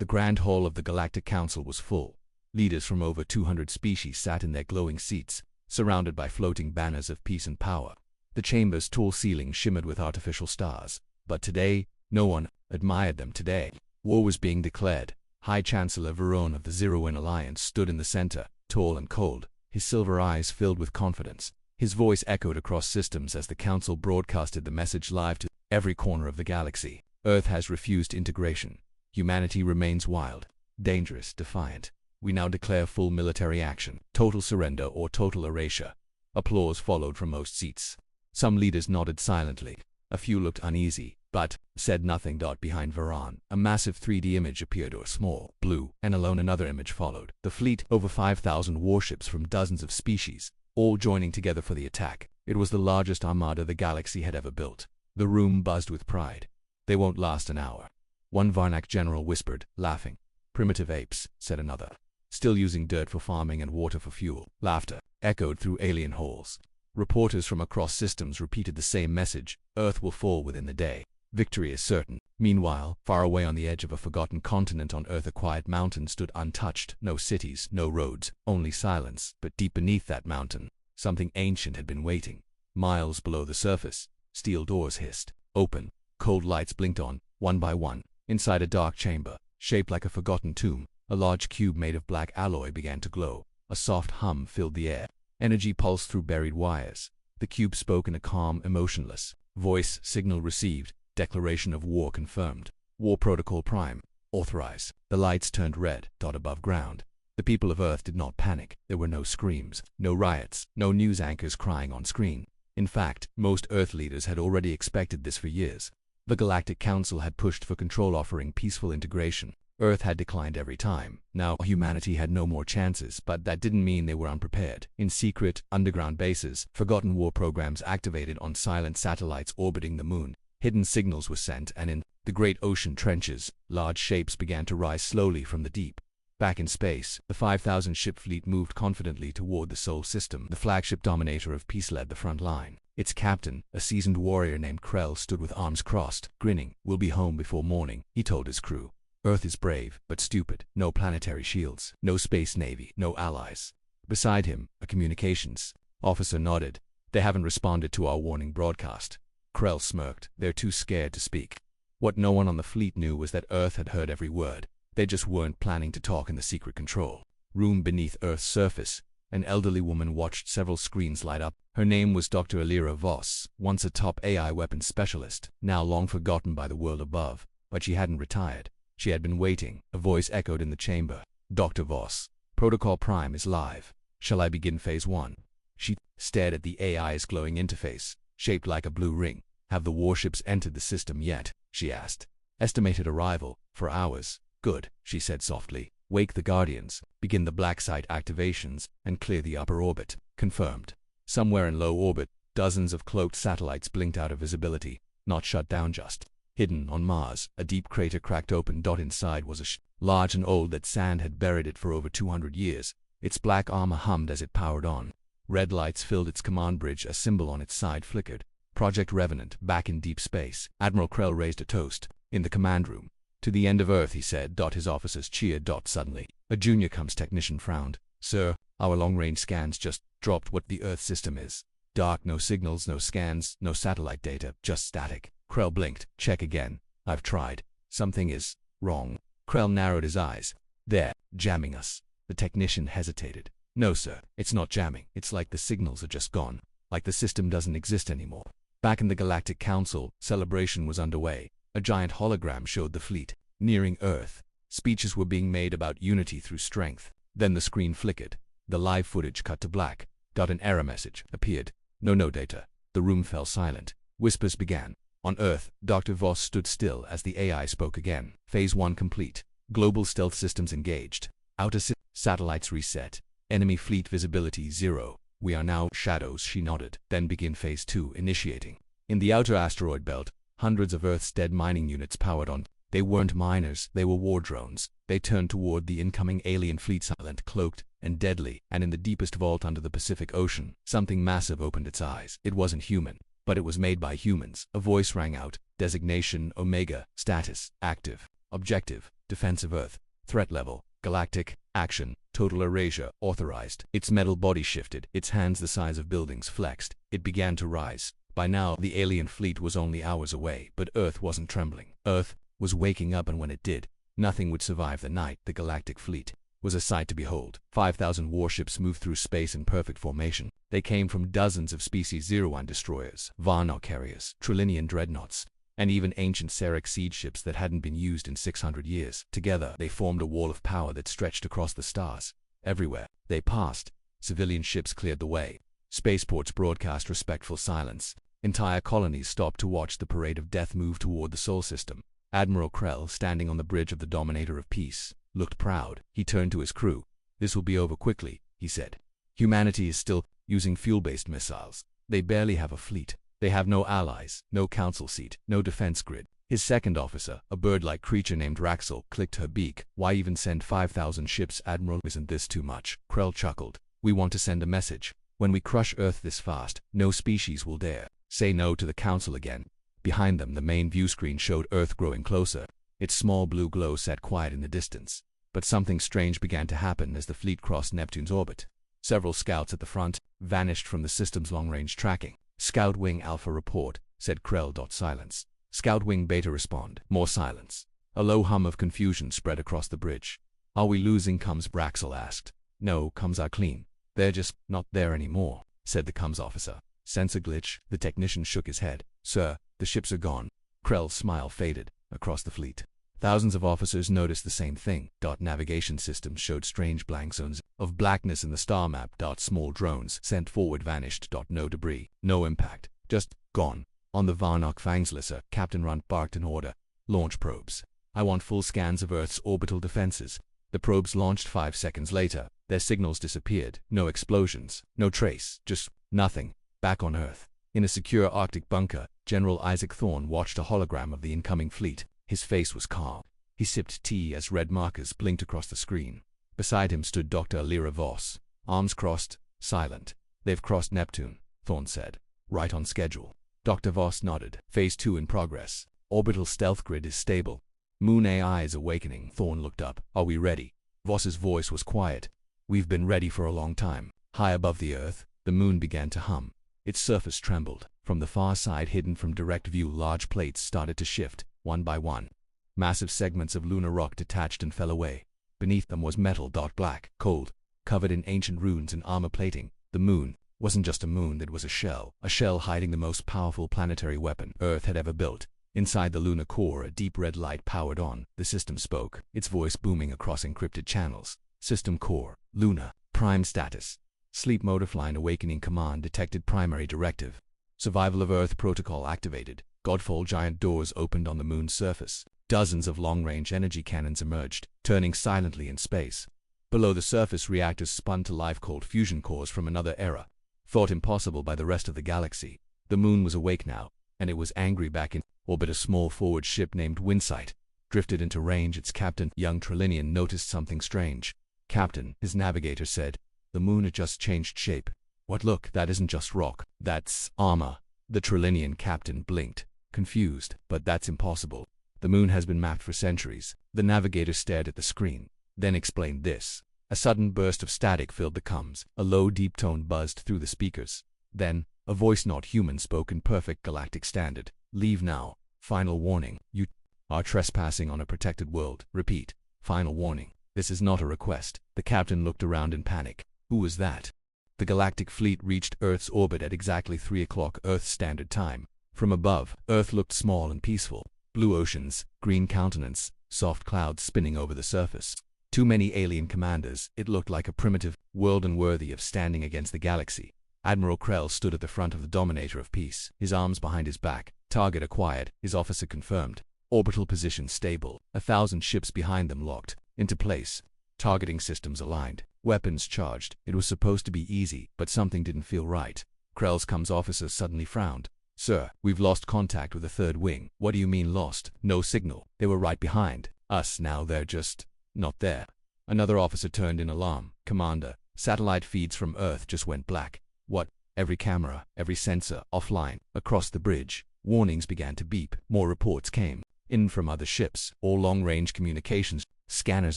The Grand Hall of the Galactic Council was full. Leaders from over 200 species sat in their glowing seats, surrounded by floating banners of peace and power. The chamber's tall ceiling shimmered with artificial stars. But today, no one admired them today. War was being declared. High Chancellor Veron of the Zero-In Alliance stood in the center, tall and cold, his silver eyes filled with confidence. His voice echoed across systems as the Council broadcasted the message live to every corner of the galaxy. Earth has refused integration. Humanity remains wild, dangerous, defiant. We now declare full military action, total surrender or total erasure. Applause followed from most seats. Some leaders nodded silently. A few looked uneasy, but said nothing. Behind Veron, a massive 3D image appeared, or small, blue, and alone another image followed. The fleet, over 5,000 warships from dozens of species, all joining together for the attack. It was the largest armada the galaxy had ever built. The room buzzed with pride. They won't last an hour. One Varnak general whispered, laughing. Primitive apes, said another. Still using dirt for farming and water for fuel. Laughter echoed through alien halls. Reporters from across systems repeated the same message. Earth will fall within the day. Victory is certain. Meanwhile, far away on the edge of a forgotten continent on Earth, a quiet mountain stood untouched. No cities, no roads, only silence. But deep beneath that mountain, something ancient had been waiting. Miles below the surface, steel doors hissed open. Cold lights blinked on, one by one. Inside a dark chamber, shaped like a forgotten tomb, a large cube made of black alloy began to glow. A soft hum filled the air. Energy pulsed through buried wires. The cube spoke in a calm, emotionless voice. Signal received. Declaration of war confirmed. War Protocol Prime. Authorize. The lights turned red. Above ground. The people of Earth did not panic. There were no screams, no riots, no news anchors crying on screen. In fact, most Earth leaders had already expected this for years. The Galactic Council had pushed for control, offering peaceful integration. Earth had declined every time. Now humanity had no more chances, but that didn't mean they were unprepared. In secret, underground bases, forgotten war programs activated on silent satellites orbiting the moon. Hidden signals were sent, and in the great ocean trenches, large shapes began to rise slowly from the deep. Back in space, the 5,000-ship fleet moved confidently toward the Sol system. The flagship Dominator of Peace led the front line. Its captain, a seasoned warrior named Krell, stood with arms crossed, grinning. We'll be home before morning, he told his crew. Earth is brave, but stupid. No planetary shields, no space navy, no allies. Beside him, a communications officer nodded. They haven't responded to our warning broadcast. Krell smirked. They're too scared to speak. What no one on the fleet knew was that Earth had heard every word. They just weren't planning to talk in the secret control room beneath Earth's surface. An elderly woman watched several screens light up. Her name was Dr. Alira Voss, once a top AI weapons specialist, now long forgotten by the world above. But she hadn't retired. She had been waiting. A voice echoed in the chamber. Dr. Voss, Protocol Prime is live. Shall I begin Phase 1? She stared at the AI's glowing interface, shaped like a blue ring. Have the warships entered the system yet? She asked. Estimated arrival, for hours. Good, she said softly. Wake the Guardians, begin the black site activations, and clear the upper orbit. Confirmed. Somewhere in low orbit, dozens of cloaked satellites blinked out of visibility. Not shut down, just hidden. On Mars, a deep crater cracked open. Inside was a large and old that sand had buried it for over 200 years. Its black armor hummed as it powered on. Red lights filled its command bridge. A symbol on its side flickered. Project Revenant, back in deep space. Admiral Krell raised a toast. In the command room. To the end of Earth, he said. His officers cheered. Suddenly, a junior comms technician frowned. Sir, our long-range scans just dropped. What the Earth system is. Dark, no signals, no scans, no satellite data, just static. Krell blinked. Check again. I've tried. Something is wrong. Krell narrowed his eyes. They're jamming us. The technician hesitated. No, sir, it's not jamming. It's like the signals are just gone. Like the system doesn't exist anymore. Back in the Galactic Council, celebration was underway. A giant hologram showed the fleet nearing Earth. Speeches were being made about unity through strength. Then the screen flickered. The live footage cut to black. An error message appeared. No data. The room fell silent. Whispers began. On Earth, Dr. Voss stood still as the AI spoke again. Phase 1 complete. Global stealth systems engaged. Outer satellites reset. Enemy fleet visibility 0. We are now shadows, she nodded. Then begin Phase 2, initiating. In the outer asteroid belt, hundreds of Earth's dead mining units powered on. They weren't miners, they were war drones. They turned toward the incoming alien fleet, silent, cloaked, and deadly. And in the deepest vault under the Pacific Ocean, something massive opened its eyes. It wasn't human, but it was made by humans. A voice rang out. Designation Omega. Status active. Objective Defense of Earth. Threat level. Galactic. Action. Total erasure. Authorized. Its metal body shifted. Its hands the size of buildings flexed. It began to rise. By now, the alien fleet was only hours away, but Earth wasn't trembling. Earth was waking up, and when it did, nothing would survive the night. The Galactic fleet was a sight to behold. 5,000 warships moved through space in perfect formation. They came from dozens of Species 01 destroyers, Varnock carriers, Trilinian dreadnoughts, and even ancient Seric siege ships that hadn't been used in 600 years. Together, they formed a wall of power that stretched across the stars. Everywhere they passed, civilian ships cleared the way. Spaceports broadcast respectful silence. Entire colonies stopped to watch the parade of death move toward the Sol system. Admiral Krell, standing on the bridge of the Dominator of Peace, looked proud. He turned to his crew. "This will be over quickly," he said. "Humanity is still using fuel-based missiles. They barely have a fleet. They have no allies, no council seat, no defense grid." His second officer, a bird-like creature named Raxel, clicked her beak. "Why even send 5,000 ships, Admiral? Isn't this too much?" Krell chuckled. "We want to send a message. When we crush Earth this fast, no species will dare say no to the Council again." Behind them, the main view screen showed Earth growing closer. Its small blue glow sat quiet in the distance. But something strange began to happen as the fleet crossed Neptune's orbit. Several scouts at the front vanished from the system's long-range tracking. "Scout Wing Alpha report," said Krell. Silence. "Scout Wing Beta respond." More silence. A low hum of confusion spread across the bridge. "Are we losing comms?" Braxel asked. "No, comms are clean. They're just not there anymore," said the comms officer. "Sensor glitch?" The technician shook his head. "Sir, the ships are gone." Krell's smile faded across the fleet. Thousands of officers noticed the same thing. Navigation systems showed strange blank zones of blackness in the star map. Small drones sent forward vanished. No debris, no impact, just gone. On the Varnock Fangslisser, Captain Runt barked an order. "Launch probes. I want full scans of Earth's orbital defenses." The probes launched 5 seconds later. Their signals disappeared. No explosions, no trace, just nothing. Back on Earth, in a secure Arctic bunker, General Isaac Thorne watched a hologram of the incoming fleet. His face was calm. He sipped tea as red markers blinked across the screen. Beside him stood Dr. Alira Voss, arms crossed, silent. "They've crossed Neptune," Thorne said. "Right on schedule." Dr. Voss nodded. "Phase 2 in progress. Orbital stealth grid is stable. Moon AI is awakening." Thorne looked up. "Are we ready?" Voss's voice was quiet. "We've been ready for a long time." High above the Earth, the moon began to hum. Its surface trembled. From the far side, hidden from direct view, large plates started to shift, one by one. Massive segments of lunar rock detached and fell away. Beneath them was metal, black, cold, covered in ancient runes and armor plating. The moon wasn't just a moon, it was a shell hiding the most powerful planetary weapon Earth had ever built. Inside the lunar core, a deep red light powered on. The system spoke, its voice booming across encrypted channels. "System core, Luna, prime status. Sleep mode offline, awakening command detected, primary directive. Survival of Earth protocol activated." Godfall giant doors opened on the moon's surface. Dozens of long-range energy cannons emerged, turning silently in space. Below the surface, reactors spun to life, cold fusion cores from another era, thought impossible by the rest of the galaxy. The moon was awake now, and it was angry. Back in orbit, a small forward ship named Windsight drifted into range. Its captain, young Trilinian, noticed something strange. "Captain," his navigator said, "the moon had just changed shape." "What? Look, that isn't just rock. That's armor." The Trilinian captain blinked, confused. "But that's impossible. The moon has been mapped for centuries." The navigator stared at the screen, then explained this. A sudden burst of static filled the comms. A low, deep tone buzzed through the speakers. Then, a voice not human spoke in perfect galactic standard. "Leave now. Final warning. You are trespassing on a protected world. Repeat. Final warning. This is not a request." The captain looked around in panic. Who was that? The galactic fleet reached Earth's orbit at exactly 3 o'clock Earth Standard Time. From above, Earth looked small and peaceful. Blue oceans, green continents, soft clouds spinning over the surface. Too many alien commanders. It looked like a primitive world unworthy of standing against the galaxy. Admiral Krell stood at the front of the Dominator of Peace, his arms behind his back. Target acquired, his officer confirmed. Orbital position stable. 1,000 ships behind them locked into place. Targeting systems aligned. Weapons charged. It was supposed to be easy, but something didn't feel right. Krell's comms officer suddenly frowned. "Sir, we've lost contact with the third wing." "What do you mean lost?" "No signal. They were right behind us. Now they're just not there." Another officer turned in alarm. "Commander, satellite feeds from Earth just went black." "What?" Every camera, every sensor offline. Across the bridge, warnings began to beep. More reports came. in from other ships. All long-range communications scanners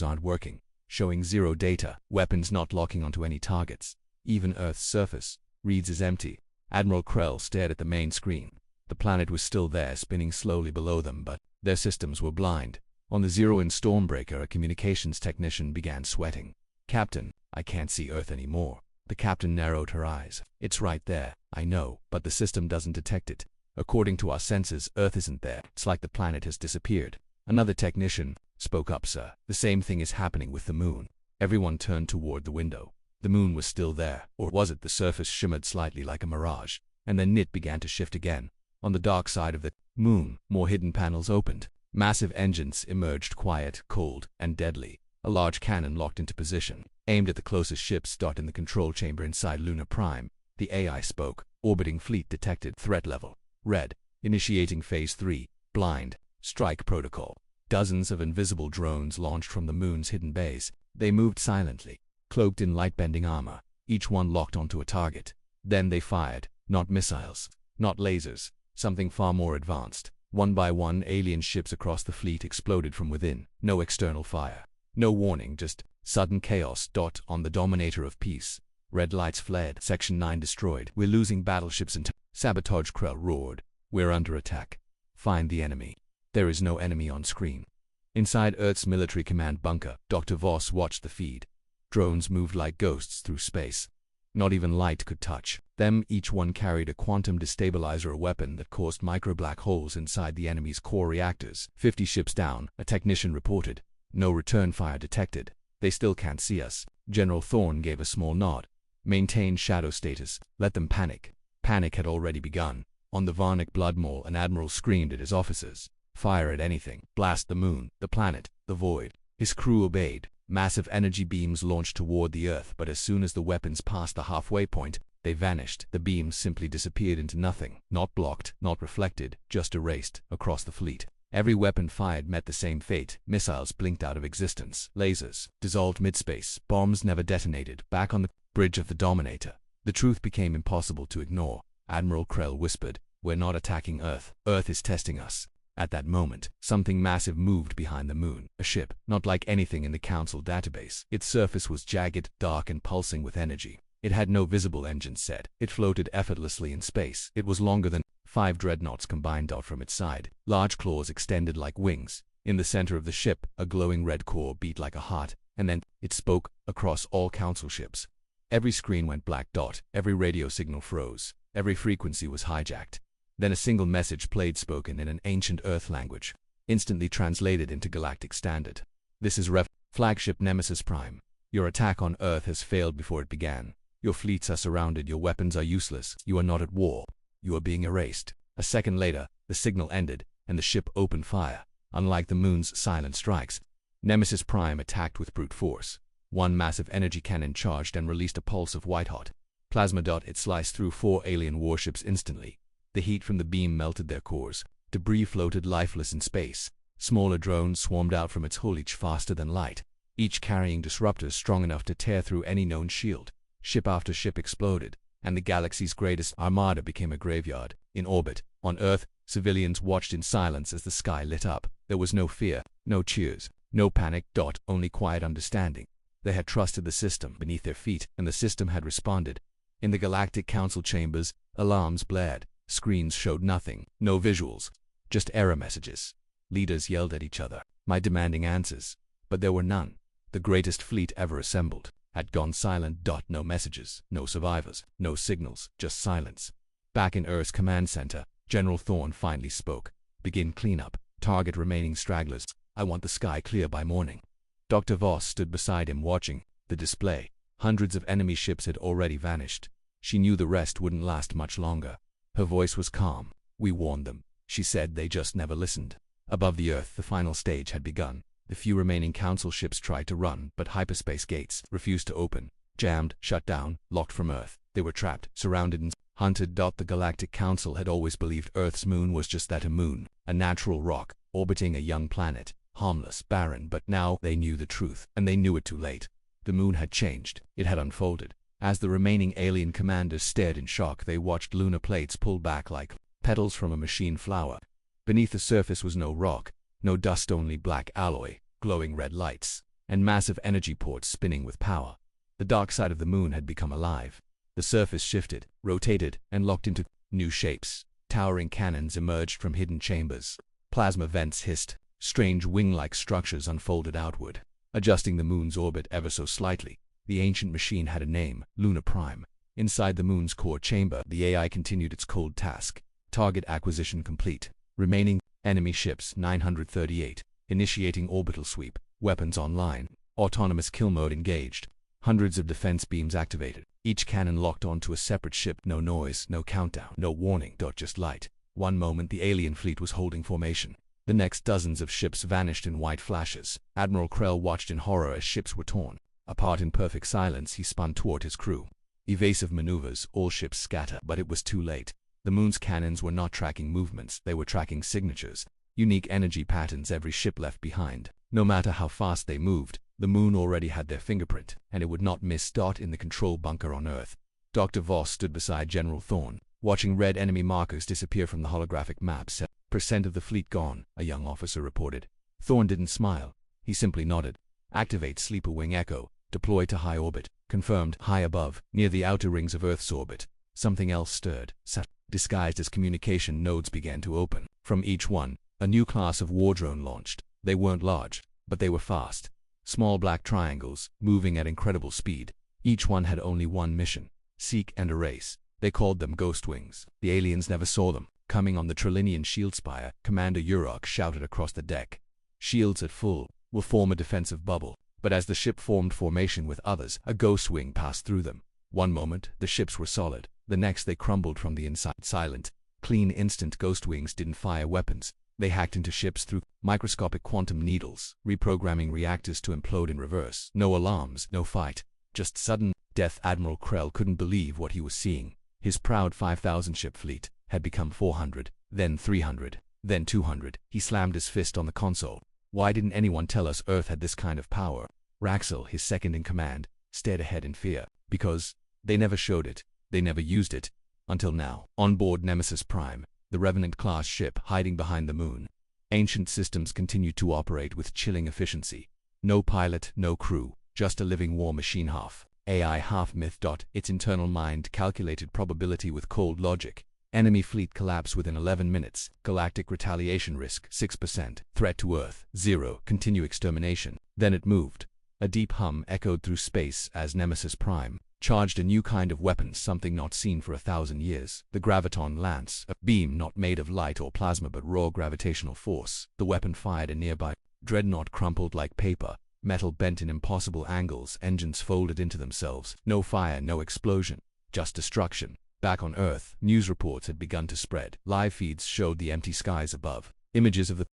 aren't working, showing zero data, weapons not locking onto any targets. Even Earth's surface reads is empty. Admiral Krell stared at the main screen. The planet was still there, spinning slowly below them, but their systems were blind. On the Zero-in Stormbreaker, a communications technician began sweating. "Captain, I can't see Earth anymore." The captain narrowed her eyes. "It's right there, I know, but the system doesn't detect it. According to our sensors, Earth isn't there. It's like the planet has disappeared." Another technician spoke up. "Sir, the same thing is happening with the moon." Everyone turned toward the window. The moon was still there, or was it? The surface shimmered slightly like a mirage, and then it began to shift again. On the dark side of the moon, more hidden panels opened. Massive engines emerged, quiet, cold, and deadly. A large cannon locked into position, aimed at the closest ships in the control chamber inside Lunar Prime. The AI spoke. "Orbiting fleet detected. Threat level red. Initiating Phase 3. Blind strike protocol." Dozens of invisible drones launched from the moon's hidden base. They moved silently, cloaked in light-bending armor, each one locked onto a target. Then they fired. Not missiles, not lasers, something far more advanced. One by one, alien ships across the fleet exploded from within. No external fire, no warning, just sudden chaos. On the Dominator of Peace, red lights fled. Section 9 destroyed. "We're losing battleships and sabotage," Krell roared. "We're under attack. Find the enemy." There is no enemy on screen. Inside Earth's military command bunker, Dr. Voss watched the feed. Drones moved like ghosts through space. Not even light could touch them. Each one carried a quantum destabilizer, a weapon that caused micro-black holes inside the enemy's core reactors. 50 ships down, a technician reported. "No return fire detected. They still can't see us." General Thorne gave a small nod. "Maintain shadow status. Let them panic." Panic had already begun. On the Varnic Blood Mall, an admiral screamed at his officers. "Fire at anything. Blast the moon, the planet, the void." His crew obeyed. Massive energy beams launched toward the Earth, but as soon as the weapons passed the halfway point, they vanished. The beams simply disappeared into nothing. Not blocked, not reflected, just erased across the fleet. Every weapon fired met the same fate. Missiles blinked out of existence. Lasers dissolved mid-space. Bombs never detonated. Back on the bridge of the Dominator, the truth became impossible to ignore. Admiral Krell whispered, "We're not attacking Earth. Earth is testing us." At that moment, something massive moved behind the moon. A ship, not like anything in the Council database. Its surface was jagged, dark, and pulsing with energy. It had no visible engines set. It floated effortlessly in space. It was longer than 5 dreadnoughts combined. From its side, large claws extended like wings. In the center of the ship, a glowing red core beat like a heart, and then it spoke across all Council ships. Every screen went black. Every radio signal froze. Every frequency was hijacked. Then a single message played, spoken in an ancient Earth language, instantly translated into Galactic Standard. "This is Flagship Nemesis Prime. Your attack on Earth has failed before it began. Your fleets are surrounded. Your weapons are useless. You are not at war. You are being erased." A second later, the signal ended, and the ship opened fire. Unlike the moon's silent strikes, Nemesis Prime attacked with brute force. One massive energy cannon charged and released a pulse of white-hot plasma. It sliced through 4 alien warships instantly. The heat from the beam melted their cores. Debris floated lifeless in space. Smaller drones swarmed out from its hull, each faster than light, each carrying disruptors strong enough to tear through any known shield. Ship after ship exploded, and the galaxy's greatest armada became a graveyard. In orbit, on Earth, civilians watched in silence as the sky lit up. There was no fear, no cheers, no panic. Only quiet understanding. They had trusted the system beneath their feet, and the system had responded. In the Galactic Council chambers, alarms blared. Screens showed nothing, no visuals, just error messages. Leaders yelled at each other, demanding answers, but there were none. The greatest fleet ever assembled had gone silent. No messages, no survivors, no signals, just silence. Back in Earth's command center, General Thorne finally spoke. "Begin cleanup. Target remaining stragglers. I want the sky clear by morning." Dr. Voss stood beside him watching the display. Hundreds of enemy ships had already vanished. She knew the rest wouldn't last much longer. Her voice was calm. "We warned them," she said. "They just never listened." Above the Earth, the final stage had begun. The few remaining Council ships tried to run, but hyperspace gates refused to open. Jammed, shut down, locked from Earth. They were trapped, surrounded, and hunted. The Galactic Council had always believed Earth's moon was just that, a moon, a natural rock, orbiting a young planet, harmless, barren, but now they knew the truth, and they knew it too late. The moon had changed. It had unfolded. As the remaining alien commanders stared in shock, they watched lunar plates pull back like petals from a machine flower. Beneath the surface was no rock, No dust, only black alloy, glowing red lights, and massive energy ports spinning with power. The dark side of the moon had become alive. The surface shifted, rotated, and locked into new shapes. Towering cannons emerged from hidden chambers. Plasma vents hissed. Strange wing-like structures unfolded outward, adjusting the moon's orbit ever so slightly. The ancient machine had a name, Luna Prime. Inside the moon's core chamber, the AI continued its cold task. Target acquisition complete. Remaining enemy ships 938. Initiating orbital sweep. Weapons online. Autonomous kill mode engaged. Hundreds of defense beams activated. Each cannon locked onto a separate ship. No noise, no countdown, no warning, just light. One moment the alien fleet was holding formation. The next, dozens of ships vanished in white flashes. Admiral Krell watched in horror as ships were torn apart. In perfect silence, he spun toward his crew. Evasive maneuvers, all ships scatter, but it was too late. The moon's cannons were not tracking movements, they were tracking signatures, unique energy patterns every ship left behind. No matter how fast they moved, the moon already had their fingerprint, and it would not miss. In the control bunker on Earth, Dr. Voss stood beside General Thorne, watching red enemy markers disappear from the holographic maps. Percent of the fleet gone, a young officer reported. Thorne didn't smile. He simply nodded. Activate Sleeper Wing Echo. Deploy to high orbit. Confirmed. High above, near the outer rings of Earth's orbit, something else stirred. Disguised as communication nodes began to open. From each one, a new class of war drone launched. They weren't large, but they were fast. Small black triangles, moving at incredible speed. Each one had only one mission: seek and erase. They called them Ghost Wings. The aliens never saw them. Coming on the Trilinian shield spire, Commander Urok shouted across the deck. Shields at full will form a defensive bubble, but as the ship formed formation with others, a ghost wing passed through them. One moment, the ships were solid. The next, they crumbled from the inside. Silent, clean instant. Ghost wings didn't fire weapons. They hacked into ships through microscopic quantum needles, reprogramming reactors to implode in reverse. No alarms, no fight, just sudden death. Admiral Krell couldn't believe what he was seeing. His proud 5,000 ship fleet had become 400, then 300, then 200. He slammed his fist on the console. Why didn't anyone tell us Earth had this kind of power? Raxel, his second in command, stared ahead in fear. Because they never showed it. They never used it. Until now. On board Nemesis Prime, the Revenant-class ship hiding behind the moon, ancient systems continued to operate with chilling efficiency. No pilot, no crew, just a living war machine. Half AI, half myth. Its internal mind calculated probability with cold logic. Enemy fleet collapse within 11 minutes. Galactic retaliation risk 6%. Threat to Earth 0. Continue extermination. Then it moved. A deep hum echoed through space as Nemesis Prime charged a new kind of weapon, something not seen for 1,000 years. The Graviton Lance, a beam not made of light or plasma but raw gravitational force. The weapon fired a nearby dreadnought, crumpled like paper, metal bent in impossible angles, engines folded into themselves. No fire, no explosion, just destruction. Back on Earth, news reports had begun to spread. Live feeds showed the empty skies above. Images of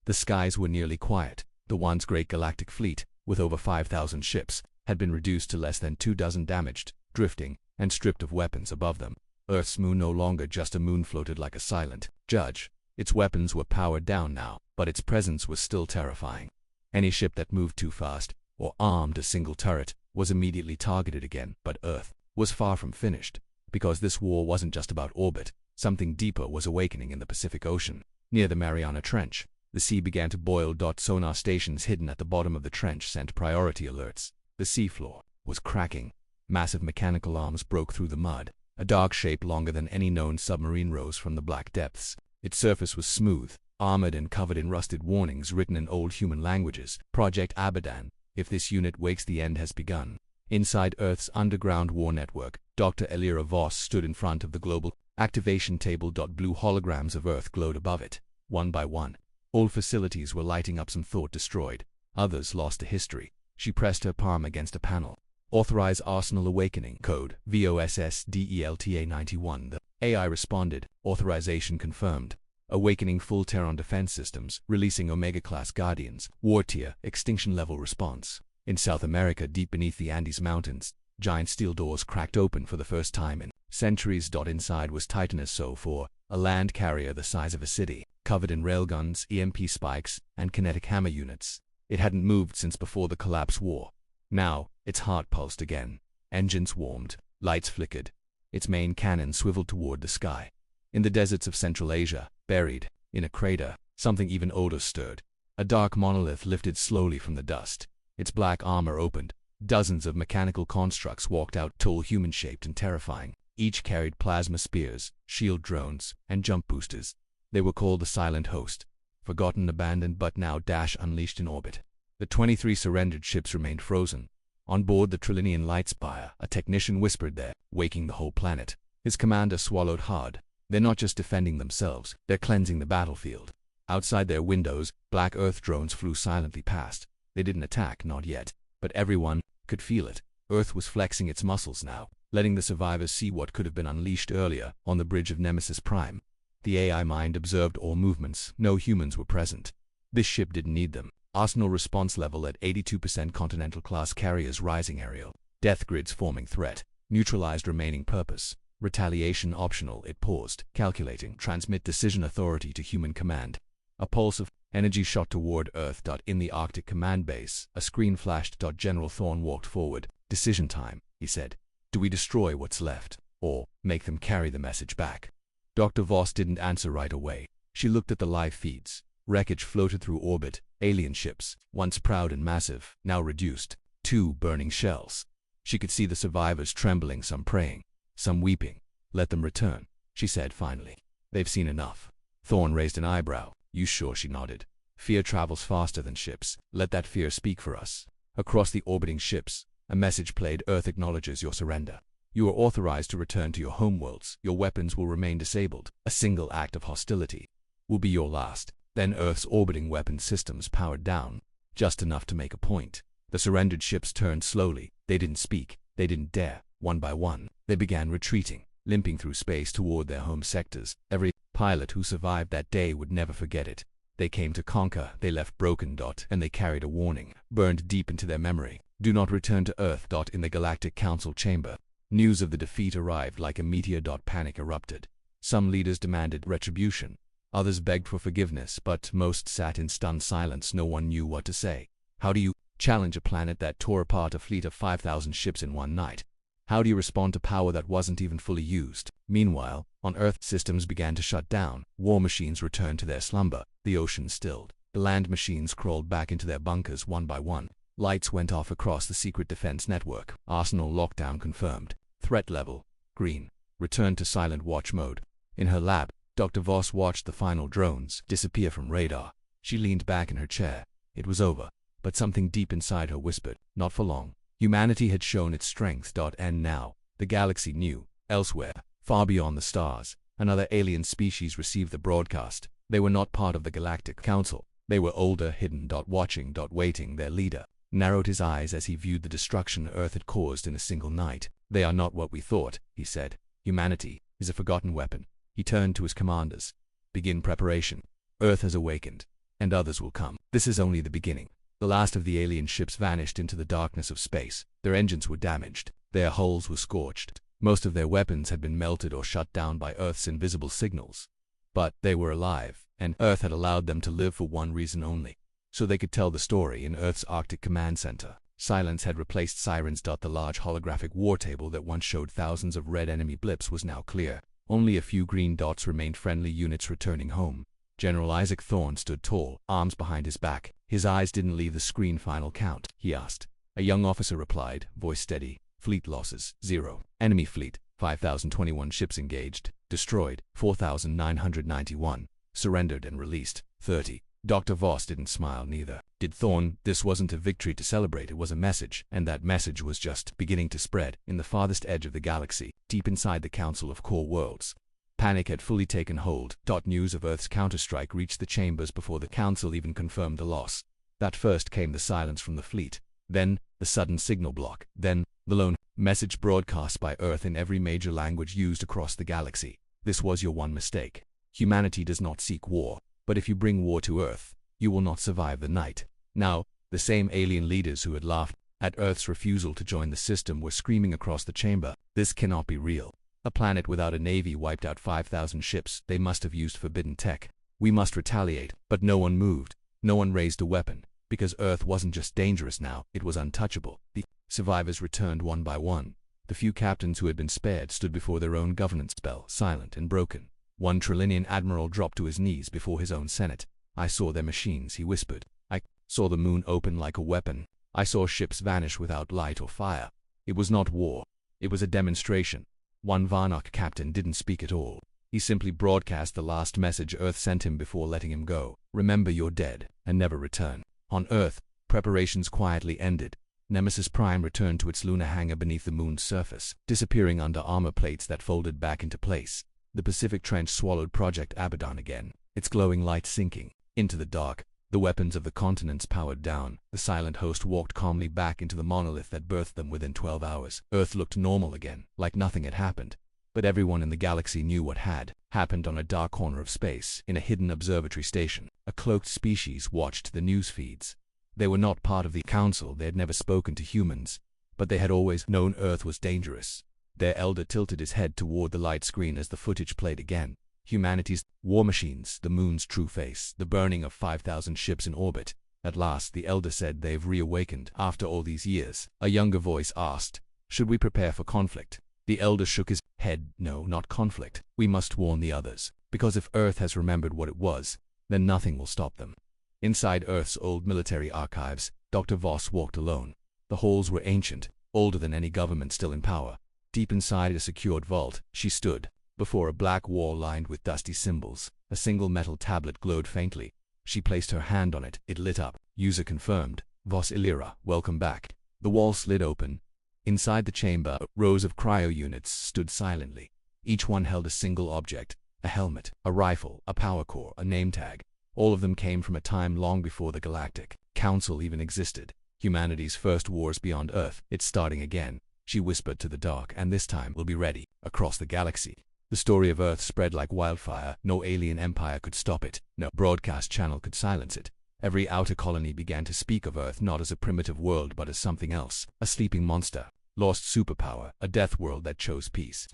the skies were nearly quiet. The once great galactic fleet, with over 5,000 ships, had been reduced to less than 24 damaged, drifting, and stripped of weapons above them. Earth's moon, no longer just a moon, floated like a silent judge. Its weapons were powered down now, but its presence was still terrifying. Any ship that moved too fast, or armed a single turret, was immediately targeted again. But Earth was far from finished. Because this war wasn't just about orbit, something deeper was awakening in the Pacific Ocean. Near the Mariana Trench, the sea began to boil. Sonar stations hidden at the bottom of the trench sent priority alerts. The seafloor was cracking. Massive mechanical arms broke through the mud. A dark shape longer than any known submarine rose from the black depths. Its surface was smooth, armored and covered in rusted warnings written in old human languages. Project Abaddon. If this unit wakes, the end has begun. Inside Earth's underground war network, Dr. Elira Voss stood in front of the global activation table. Blue holograms of Earth glowed above it. One by one, old facilities were lighting up. Some thought destroyed, others lost to history. She pressed her palm against a panel. Authorize Arsenal Awakening. Code VOSSDELTA 91. The AI responded. Authorization confirmed. Awakening full Terran defense systems, releasing Omega-class Guardians. War tier, extinction level response. In South America, deep beneath the Andes Mountains, giant steel doors cracked open for the first time in centuries. Inside was Titanus SO-4, a land carrier the size of a city, covered in railguns, EMP spikes, and kinetic hammer units. It hadn't moved since before the collapse war. Now, its heart pulsed again. Engines warmed, lights flickered. Its main cannon swiveled toward the sky. In the deserts of Central Asia, buried in a crater, something even older stirred. A dark monolith lifted slowly from the dust. Its black armor opened. Dozens of mechanical constructs walked out, tall, human-shaped, and terrifying. Each carried plasma spears, shield drones, and jump boosters. They were called the Silent Host, forgotten, abandoned, but now unleashed in orbit. The 23 surrendered ships remained frozen. On board the Trilinian Lightspire, a technician whispered there, waking the whole planet. His commander swallowed hard. They're not just defending themselves, they're cleansing the battlefield. Outside their windows, black Earth drones flew silently past. They didn't attack, not yet, but everyone could feel it. Earth was flexing its muscles now, letting the survivors see what could have been unleashed earlier on the bridge of Nemesis Prime. The AI mind observed all movements. No humans were present. This ship didn't need them. Arsenal response level at 82%, Continental-class carriers rising, aerial death grids forming threat, neutralized remaining purpose, retaliation optional. It paused, calculating, transmit decision authority to human command. A pulse of energy shot toward Earth. In the Arctic command base, a screen flashed. General Thorne walked forward. Decision time, he said. Do we destroy what's left, or make them carry the message back? Dr. Voss didn't answer right away. She looked at the live feeds. Wreckage floated through orbit. Alien ships, once proud and massive, now reduced. 2 burning shells. She could see the survivors trembling, some praying, some weeping. Let them return, she said finally. They've seen enough. Thorne raised an eyebrow. You sure? She nodded. Fear travels faster than ships. Let that fear speak for us. Across the orbiting ships, a message played. Earth acknowledges your surrender. You are authorized to return to your homeworlds. Your weapons will remain disabled. A single act of hostility will be your last. Then Earth's orbiting weapon systems powered down, just enough to make a point. The surrendered ships turned slowly. They didn't speak. They didn't dare. One by one, they began retreating, limping through space toward their home sectors. Every pilot who survived that day would never forget it. They came to conquer. They left broken. And they carried a warning, burned deep into their memory. Do not return to Earth. In the Galactic Council chamber, news of the defeat arrived like a meteor. Panic erupted. Some leaders demanded retribution. Others begged for forgiveness, but most sat in stunned silence. No one knew what to say. How do you challenge a planet that tore apart a fleet of 5,000 ships in one night? How do you respond to power that wasn't even fully used? Meanwhile, on Earth, systems began to shut down. War machines returned to their slumber. The ocean stilled. The land machines crawled back into their bunkers one by one. Lights went off across the secret defense network. Arsenal lockdown confirmed. Threat level green. Return to silent watch mode. In her lab, Dr. Voss watched the final drones disappear from radar. She leaned back in her chair. It was over, but something deep inside her whispered, not for long. Humanity had shown its strength. And now, the galaxy knew. Elsewhere, far beyond the stars, another alien species received the broadcast. They were not part of the Galactic Council. They were older, hidden. Watching. Waiting. Their leader narrowed his eyes as he viewed the destruction Earth had caused in a single night. They are not what we thought, he said. Humanity is a forgotten weapon. He turned to his commanders. Begin preparation. Earth has awakened, and others will come. This is only the beginning. The last of the alien ships vanished into the darkness of space. Their engines were damaged. Their hulls were scorched. Most of their weapons had been melted or shut down by Earth's invisible signals. But they were alive, and Earth had allowed them to live for one reason only. So they could tell the story in Earth's Arctic Command Center. Silence had replaced sirens. The large holographic war table that once showed thousands of red enemy blips was now clear. Only a few green dots remained, friendly units returning home. General Isaac Thorne stood tall, arms behind his back. His eyes didn't leave the screen. Final count, he asked. A young officer replied, voice steady. Fleet losses, 0. Enemy fleet, 5,021 ships engaged. Destroyed, 4,991. Surrendered and released, 30. Dr. Voss didn't smile neither. Did Thorne? This wasn't a victory to celebrate, it was a message, and that message was just beginning to spread. In the farthest edge of the galaxy, deep inside the Council of Core Worlds, panic had fully taken hold. News of Earth's counterstrike reached the chambers before the Council even confirmed the loss. That first came the silence from the fleet, then the sudden signal block, then the lone message broadcast by Earth in every major language used across the galaxy. This was your one mistake. Humanity does not seek war. But if you bring war to Earth, you will not survive the night. Now, the same alien leaders who had laughed at Earth's refusal to join the system were screaming across the chamber. This cannot be real. A planet without a navy wiped out 5,000 ships. They must have used forbidden tech. We must retaliate. But no one moved. No one raised a weapon. Because Earth wasn't just dangerous now, it was untouchable. The survivors returned one by one. The few captains who had been spared stood before their own governance spell, silent and broken. One Trilinian admiral dropped to his knees before his own senate. I saw their machines, he whispered. I saw the moon open like a weapon. I saw ships vanish without light or fire. It was not war. It was a demonstration. One Varnock captain didn't speak at all. He simply broadcast the last message Earth sent him before letting him go. Remember, you're dead, and never return. On Earth, preparations quietly ended. Nemesis Prime returned to its lunar hangar beneath the moon's surface, disappearing under armor plates that folded back into place. The Pacific Trench swallowed Project Abaddon again, its glowing light sinking into the dark. The weapons of the continents powered down. The silent host walked calmly back into the monolith that birthed them within 12 hours. Earth looked normal again, like nothing had happened. But everyone in the galaxy knew what had happened. On a dark corner of space, in a hidden observatory station, a cloaked species watched the news feeds. They were not part of the council, they had never spoken to humans, but they had always known Earth was dangerous. Their elder tilted his head toward the light screen as the footage played again. Humanity's war machines, the moon's true face, the burning of 5,000 ships in orbit. At last, the elder said, they've reawakened. After all these years, a younger voice asked, should we prepare for conflict? The elder shook his head. No, not conflict. We must warn the others, because if Earth has remembered what it was, then nothing will stop them. Inside Earth's old military archives, Dr. Voss walked alone. The halls were ancient, older than any government still in power. Deep inside a secured vault, she stood, before a black wall lined with dusty symbols. A single metal tablet glowed faintly. She placed her hand on it. It lit up. User confirmed. Voss Illyra, welcome back. The wall slid open. Inside the chamber, rows of cryo units stood silently. Each one held a single object, a helmet, a rifle, a power core, a name tag. All of them came from a time long before the Galactic Council even existed. Humanity's first wars beyond Earth. It's starting again, she whispered to the dark, and this time we'll be ready. Across the galaxy, the story of Earth spread like wildfire. No alien empire could stop it. No broadcast channel could silence it. Every outer colony began to speak of Earth not as a primitive world but as something else. A sleeping monster, lost superpower, a death world that chose peace.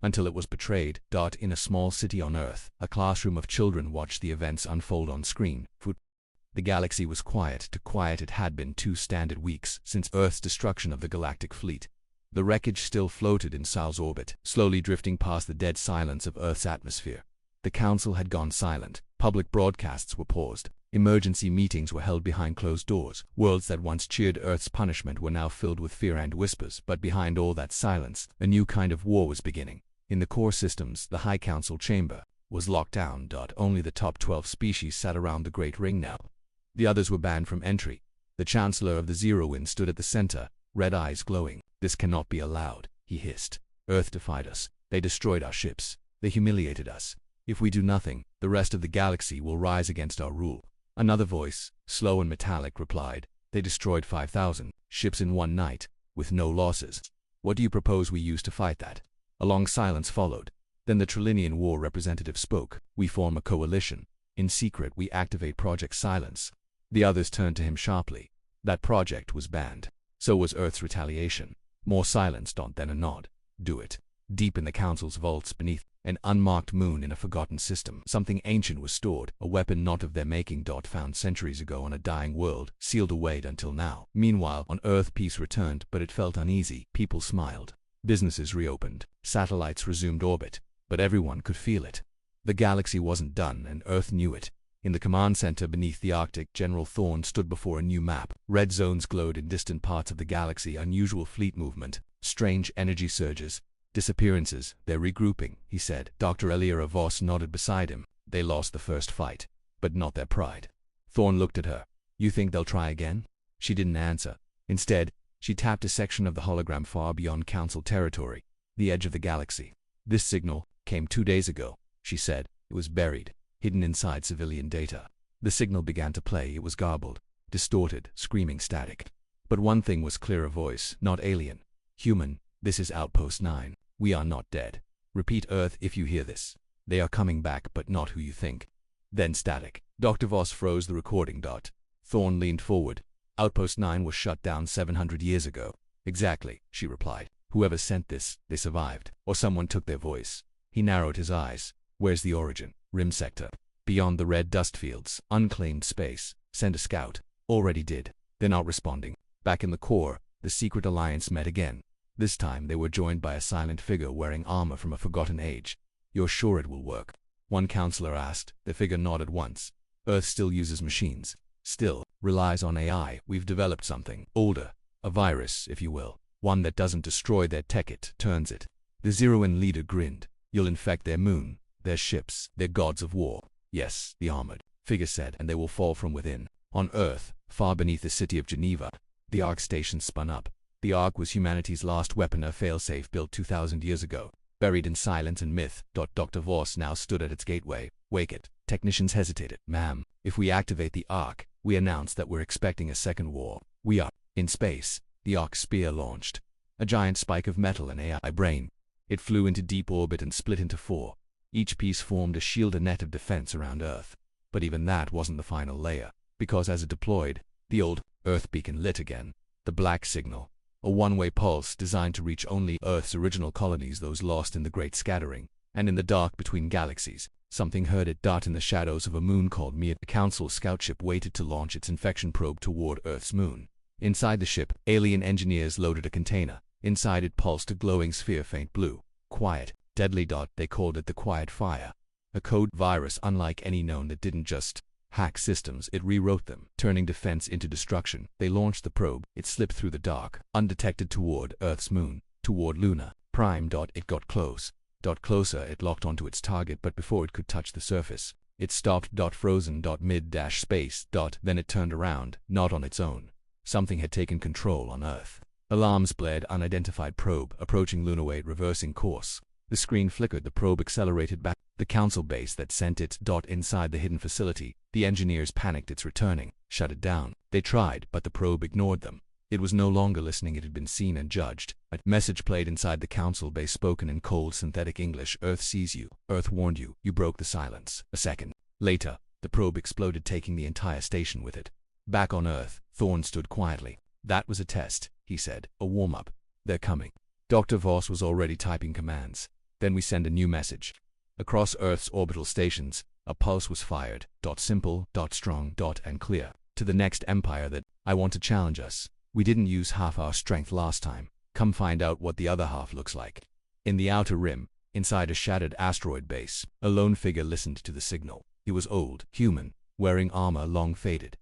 Until it was betrayed. In a small city on Earth, a classroom of children watched the events unfold on screen. The galaxy was quiet. Too quiet it had been 2 standard weeks since Earth's destruction of the galactic fleet. The wreckage still floated in Sal's orbit, slowly drifting past the dead silence of Earth's atmosphere. The council had gone silent. Public broadcasts were paused. Emergency meetings were held behind closed doors. Worlds that once cheered Earth's punishment were now filled with fear and whispers. But behind all that silence, a new kind of war was beginning. In the core systems, the High Council chamber was locked down. Only the top 12 species sat around the Great Ring now. The others were banned from entry. The Chancellor of the Zero Wind stood at the center, red eyes glowing. This cannot be allowed, he hissed. Earth defied us. They destroyed our ships. They humiliated us. If we do nothing, the rest of the galaxy will rise against our rule. Another voice, slow and metallic, replied. They destroyed 5,000 ships in one night, with no losses. What do you propose we use to fight that? A long silence followed. Then the Trilinian War representative spoke. We form a coalition. In secret, we activate Project Silence. The others turned to him sharply. That project was banned. So was Earth's retaliation. More silence, then a nod. Do it. Deep in the Council's vaults beneath an unmarked moon in a forgotten system, something ancient was stored, a weapon not of their making. Found centuries ago on a dying world, sealed away until now. Meanwhile, on Earth peace returned, but it felt uneasy. People smiled. Businesses reopened. Satellites resumed orbit. But everyone could feel it. The galaxy wasn't done, and Earth knew it. In the command center beneath the Arctic, General Thorne stood before a new map. Red zones glowed in distant parts of the galaxy. Unusual fleet movement. Strange energy surges. Disappearances. They're regrouping, he said. Dr. Elira Voss nodded beside him. They lost the first fight, but not their pride. Thorne looked at her. You think they'll try again? She didn't answer. Instead, she tapped a section of the hologram far beyond Council territory, the edge of the galaxy. This signal came 2 days ago, she said. It was buried, hidden inside civilian data. The signal began to play. It was garbled, distorted, screaming static. But one thing was clear: a voice, not alien. Human, this is Outpost 9. We are not dead. Repeat, Earth, if you hear this. They are coming back, but not who you think. Then static. Dr. Voss froze the recording. Thorne leaned forward. Outpost 9 was shut down 700 years ago. Exactly, she replied. Whoever sent this, they survived. Or someone took their voice. He narrowed his eyes. Where's the origin? Rim sector. Beyond the red dust fields. Unclaimed space. Send a scout. Already did. They're not responding. Back in the core, the secret alliance met again. This time they were joined by a silent figure wearing armor from a forgotten age. You're sure it will work? One counselor asked. The figure nodded once. Earth still uses machines, still relies on AI. We've developed something older, a virus, if you will, one that doesn't destroy their tech, it turns it. The Zero-In leader grinned. You'll infect their moon, their ships, their gods of war. Yes, the armored figure said, and they will fall from within. On Earth, far beneath the city of Geneva, the Ark station spun up. The Ark was humanity's last weapon, a failsafe built 2,000 years ago. Buried in silence and myth, Dr. Voss now stood at its gateway. Wake it. Technicians hesitated. Ma'am, if we activate the Ark, we announce that we're expecting a second war. We are in space. The Ark spear launched. A giant spike of metal and AI brain. It flew into deep orbit and split into four. Each piece formed a shield, a net of defense around Earth. But even that wasn't the final layer, because as it deployed, the old Earth beacon lit again. The black signal, a one-way pulse designed to reach only Earth's original colonies, those lost in the Great Scattering, and in the dark between galaxies. Something heard it dart in the shadows of a moon called Mir. The Council scout ship waited to launch its infection probe toward Earth's moon. Inside the ship, alien engineers loaded a container. Inside it pulsed a glowing sphere, faint blue. Quiet, deadly. They called it the Quiet Fire. A code virus unlike any known that didn't just hack systems, it rewrote them, turning defense into destruction. They launched the probe. It slipped through the dark, undetected toward Earth's moon, toward Luna Prime. It got close. Closer, it locked onto its target, but before it could touch the surface, it stopped. Frozen. Mid-space. Then it turned around, not on its own. Something had taken control on Earth. Alarms blared. Unidentified probe approaching Lunaway, reversing course. The screen flickered. The probe accelerated back. The council base that sent it. Inside the hidden facility, the engineers panicked. It's returning. Shut it down. They tried, but the probe ignored them. It was no longer listening. It had been seen and judged. A message played inside the council base, spoken in cold synthetic English. Earth sees you. Earth warned you. You broke the silence. A second later, the probe exploded, taking the entire station with it. Back on Earth, Thorne stood quietly. That was a test, he said. A warm-up. They're coming. Dr. Voss was already typing commands. Then we send a new message. Across Earth's orbital stations, a pulse was fired. Simple, strong, and clear. To the next empire that I want to challenge us. We didn't use half our strength last time. Come find out what the other half looks like. In the outer rim, inside a shattered asteroid base, a lone figure listened to the signal. He was old, human, wearing armor long faded.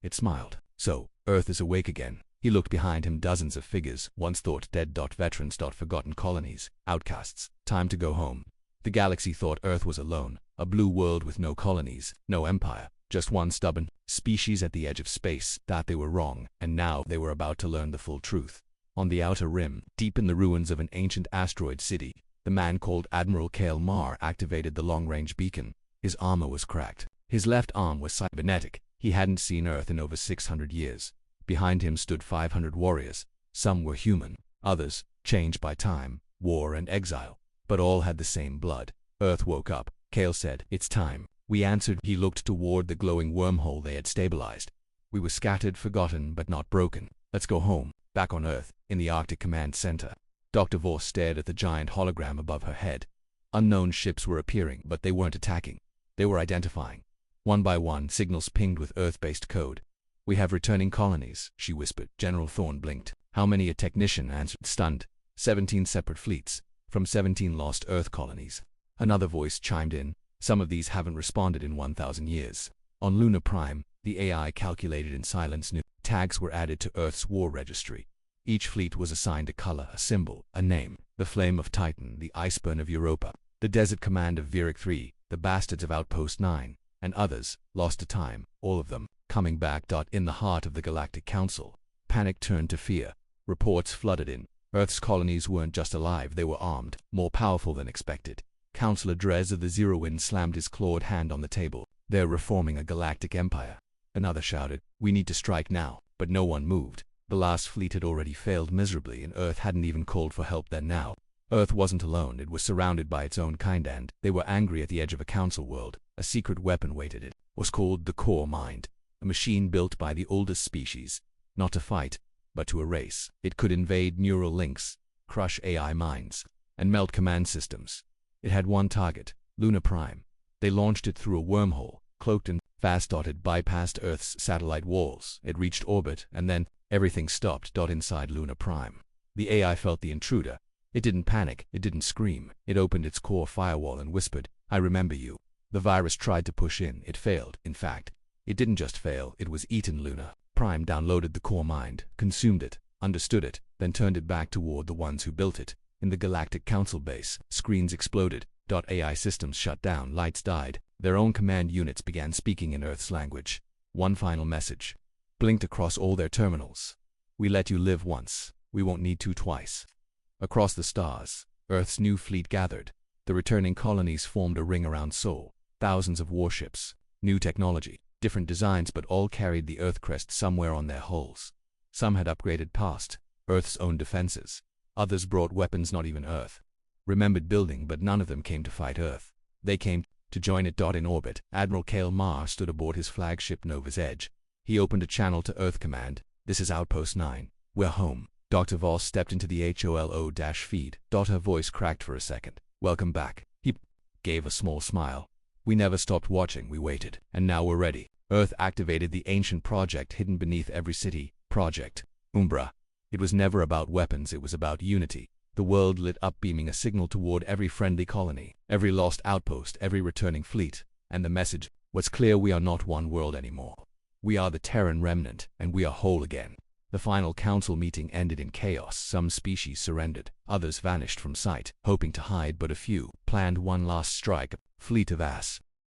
It smiled. So, Earth is awake again. He looked behind him. Dozens of figures, once thought dead. Veterans. Forgotten colonies. Outcasts. Time to go home. The galaxy thought Earth was alone. A blue world with no colonies, no empire. Just one stubborn species at the edge of space. That they were wrong, and now they were about to learn the full truth. On the outer rim, deep in the ruins of an ancient asteroid city, the man called Admiral Kale Mar activated the long-range beacon. His armor was cracked. His left arm was cybernetic. He hadn't seen Earth in over 600 years. Behind him stood 500 warriors. Some were human, others changed by time, war, and exile. But all had the same blood. Earth woke up. Kale said, "It's time." We answered. He looked toward the glowing wormhole they had stabilized. We were scattered, forgotten, but not broken. Let's go home. Back on Earth, in the Arctic Command Center. Dr. Voss stared at the giant hologram above her head. Unknown ships were appearing, but they weren't attacking. They were identifying. One by one, signals pinged with Earth-based code. "We have returning colonies," she whispered. General Thorne blinked. "How many?" A technician answered, stunned. 17 separate fleets, from 17 lost Earth colonies. Another voice chimed in. "Some of these haven't responded in 1,000 years." On Luna Prime, the AI calculated in silence. New tags were added to Earth's war registry. Each fleet was assigned a color, a symbol, a name. The Flame of Titan, the Iceburn of Europa, the Desert Command of Virik III, the Bastards of Outpost 9, and others, lost to time, all of them, coming back. In the heart of the Galactic Council, panic turned to fear. Reports flooded in. Earth's colonies weren't just alive, they were armed, more powerful than expected. Counselor Drez of the Zero-In slammed his clawed hand on the table. "They're reforming a galactic empire." Another shouted, "We need to strike now." But no one moved. The last fleet had already failed miserably, and Earth hadn't even called for help then. Now, Earth wasn't alone. It was surrounded by its own kind, and they were angry at the edge of a council world. A secret weapon waited. It was called the Core Mind, a machine built by the oldest species, not to fight, but to erase. It could invade neural links, crush AI minds, and melt command systems. It had one target, Luna Prime. They launched it through a wormhole, cloaked and fast. It bypassed Earth's satellite walls. It reached orbit, and then everything stopped. Inside Luna Prime, the AI felt the intruder. It didn't panic, it didn't scream. It opened its core firewall and whispered, "I remember you." The virus tried to push in. It failed. In fact, it didn't just fail, it was eaten. Luna Prime downloaded the core mind, consumed it, understood it, then turned it back toward the ones who built it. In the Galactic Council base, screens exploded. AI systems shut down, lights died. Their own command units began speaking in Earth's language. One final message blinked across all their terminals. We let you live once. We won't need to twice. Across the stars, Earth's new fleet gathered. The returning colonies formed a ring around Sol. Thousands of warships, new technology, different designs, but all carried the Earth crest somewhere on their hulls. Some had upgraded past Earth's own defenses. Others brought weapons not even Earth remembered building, but none of them came to fight Earth. They came to join it. In orbit, Admiral Kale Ma stood aboard his flagship Nova's Edge. He opened a channel to Earth Command. This is Outpost 9. We're home. Dr. Voss stepped into the HOLO-feed. Her voice cracked for a second. Welcome back. He gave a small smile. We never stopped watching, we waited, and now we're ready. Earth activated the ancient project hidden beneath every city, Project Umbra. It was never about weapons, it was about unity. The world lit up, beaming a signal toward every friendly colony, every lost outpost, every returning fleet. And the message was clear: we are not one world anymore. We are the Terran remnant, and we are whole again. The final council meeting ended in chaos. Some species surrendered, others vanished from sight, hoping to hide, but a few planned one last strike. A fleet of